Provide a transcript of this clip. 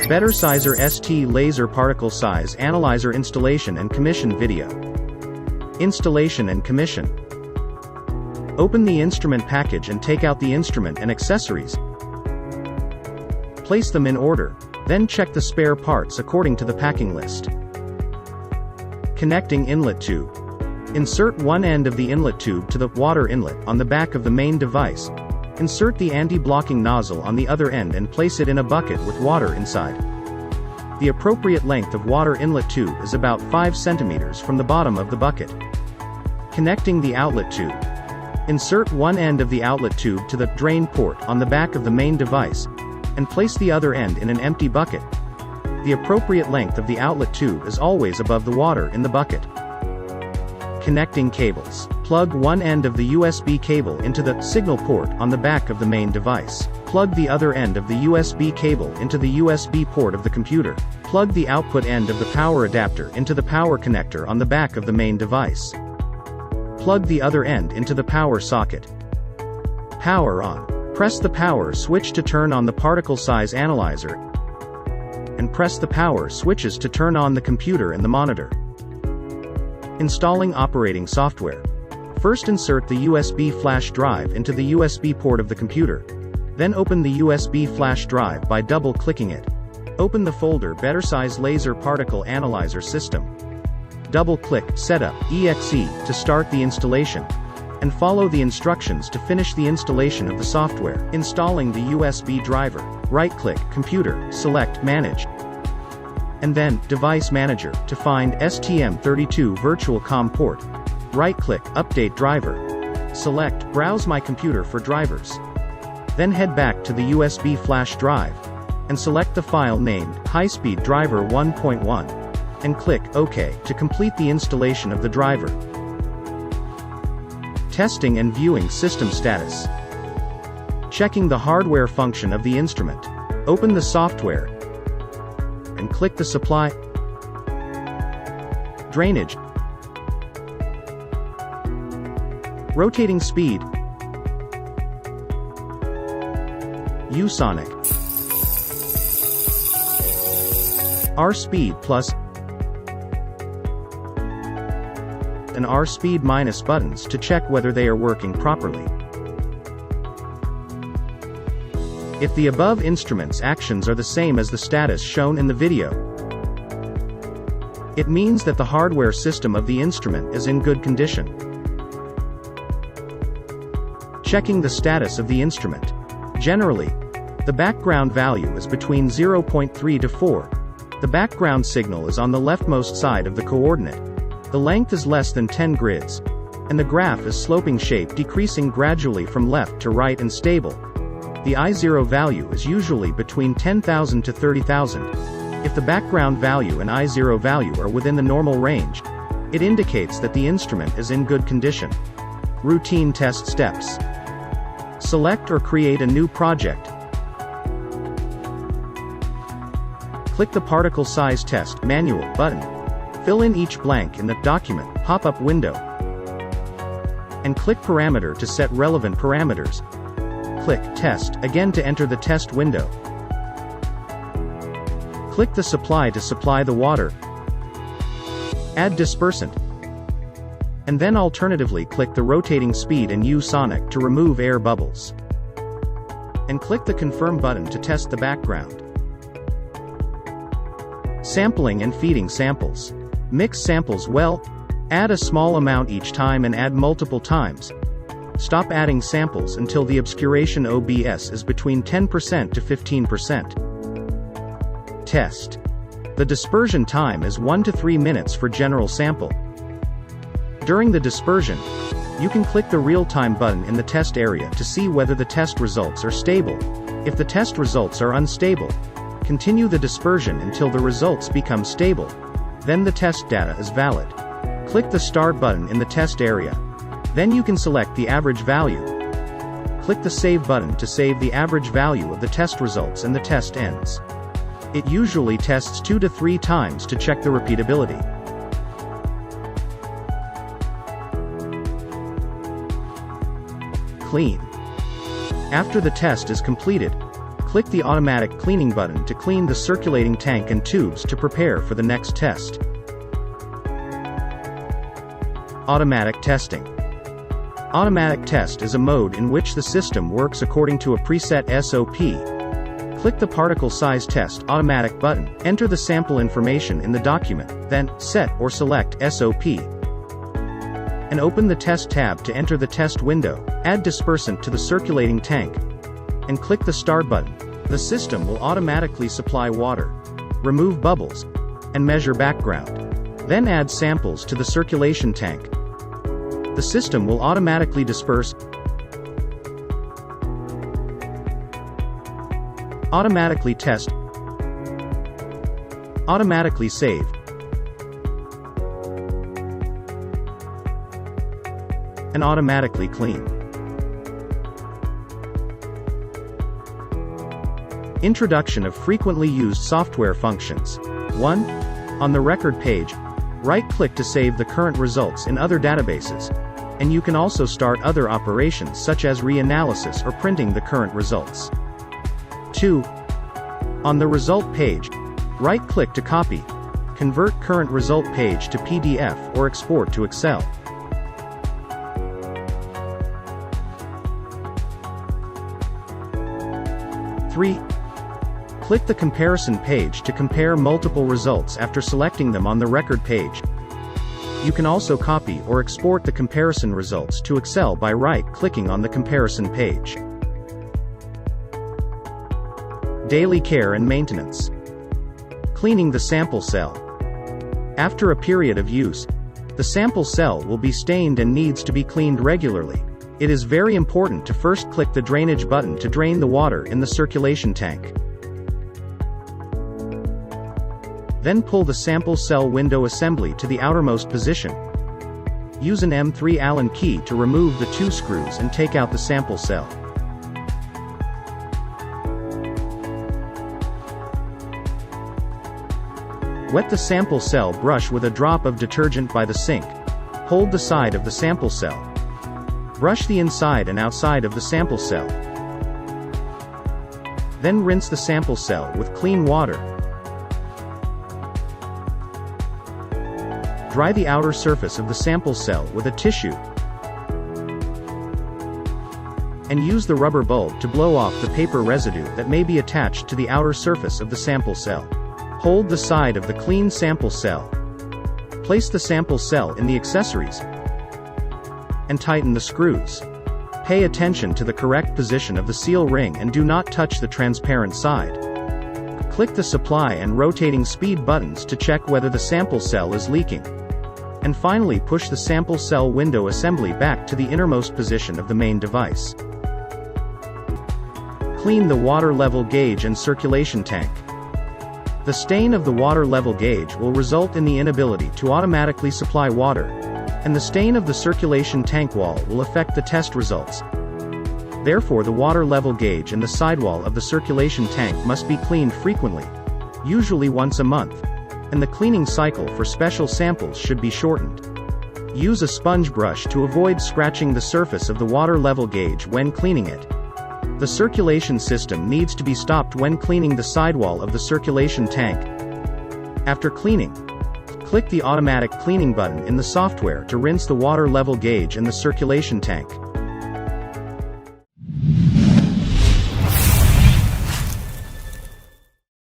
Bettersizer ST Laser Particle Size Analyzer Installation and Commission Video. Installation and Commission. Open the instrument package and take out the instrument and accessories. Place them in order, then check the spare parts according to the packing list. Connecting inlet tube. Insert one end of the inlet tube to the water inlet on the back of the main device. Insert the anti-blocking nozzle on the other end and place it in a bucket with water inside. The appropriate length of water inlet tube is about 5 cm from the bottom of the bucket. Connecting the outlet tube. Insert one end of the outlet tube to the drain port on the back of the main device, and place the other end in an empty bucket. The appropriate length of the outlet tube is always above the water in the bucket. Connecting cables. Plug one end of the USB cable into the signal port on the back of the main device. Plug the other end of the USB cable into the USB port of the computer. Plug the output end of the power adapter into the power connector on the back of the main device. Plug the other end into the power socket. Power on. Press the power switch to turn on the particle size analyzer, and press the power switches to turn on the computer and the monitor. Installing operating software. First insert the USB flash drive into the USB port of the computer. Then open the USB flash drive by double-clicking it. Open the folder Bettersize Laser Particle Analyzer System. Double-click Setup EXE to start the installation, and follow the instructions to finish the installation of the software. Installing the USB driver. Right-click Computer, select Manage, and then Device Manager to find STM32 Virtual COM port. Right-click Update Driver. Select Browse My Computer for drivers. Then head back to the USB flash drive, and select the file named High-Speed Driver 1.1, and click OK to complete the installation of the driver. Testing and viewing system status. Checking the hardware function of the instrument. Open the software, and click the supply, drainage, rotating speed, U-sonic, R-speed plus, and R-speed minus buttons to check whether they are working properly. If the above instrument's actions are the same as the status shown in the video, it means that the hardware system of the instrument is in good condition. Checking the status of the instrument. Generally, the background value is between 0.3 to 4. The background signal is on the leftmost side of the coordinate. The length is less than 10 grids, and the graph is sloping shape decreasing gradually from left to right and stable. The I0 value is usually between 10,000 to 30,000. If the background value and I0 value are within the normal range, it indicates that the instrument is in good condition. Routine test steps. Select or create a new project. Click the Particle Size Test Manual button. Fill in each blank in the document pop-up window, and click Parameter to set relevant parameters. Click Test again to enter the test window. Click the Supply to supply the water. Add dispersant. And then alternatively click the Rotating Speed and U-sonic to remove air bubbles. And click the Confirm button to test the background. Sampling and feeding samples. Mix samples well. Add a small amount each time and add multiple times. Stop adding samples until the obscuration OBS is between 10% to 15%. Test. The dispersion time is 1 to 3 minutes for general sample. During the dispersion, you can click the Real-Time button in the test area to see whether the test results are stable. If the test results are unstable, continue the dispersion until the results become stable. Then the test data is valid. Click the Start button in the test area. Then you can select the average value. Click the Save button to save the average value of the test results and the test ends. It usually tests 2 to 3 times to check the repeatability. Clean. After the test is completed, Click the automatic cleaning button to clean the circulating tank and tubes to prepare for the next test. Automatic testing. Automatic test is a mode in which the system works according to a preset SOP. Click the particle size test automatic button, enter the sample information in the document, then set or select SOP. And open the test tab to enter the test window, add dispersant to the circulating tank, and click the start button. The system will automatically supply water, remove bubbles, and measure background. Then add samples to the circulation tank. The system will automatically disperse, automatically test, automatically save, and automatically clean. Introduction of frequently used software functions. 1. On the record page, right-click to save the current results in other databases, and you can also start other operations such as reanalysis or printing the current results. 2. On the result page, right-click to copy, convert current result page to PDF or export to Excel. 3. Click the comparison page to compare multiple results after selecting them on the record page. You can also copy or export the comparison results to Excel by right-clicking on the comparison page. Daily care and maintenance. Cleaning the sample cell. After a period of use, the sample cell will be stained and needs to be cleaned regularly. It is very important to first click the drainage button to drain the water in the circulation tank. Then pull the sample cell window assembly to the outermost position. Use an M3 Allen key to remove the 2 screws and take out the sample cell. Wet the sample cell brush with a drop of detergent by the sink. Hold the side of the sample cell. Brush the inside and outside of the sample cell. Then rinse the sample cell with clean water. Dry the outer surface of the sample cell with a tissue, and use the rubber bulb to blow off the paper residue that may be attached to the outer surface of the sample cell. Hold the side of the clean sample cell. Place the sample cell in the accessories, and tighten the screws. Pay attention to the correct position of the seal ring and do not touch the transparent side. Click the supply and rotating speed buttons to check whether the sample cell is leaking. And finally push the sample cell window assembly back to the innermost position of the main device. Clean the water level gauge and circulation tank. The stain of the water level gauge will result in the inability to automatically supply water, and the stain of the circulation tank wall will affect the test results. Therefore, the water level gauge and the sidewall of the circulation tank must be cleaned frequently, usually once a month, and the cleaning cycle for special samples should be shortened. Use a sponge brush to avoid scratching the surface of the water level gauge when cleaning it. The circulation system needs to be stopped when cleaning the sidewall of the circulation tank. After cleaning, click the automatic cleaning button in the software to rinse the water level gauge and the circulation tank.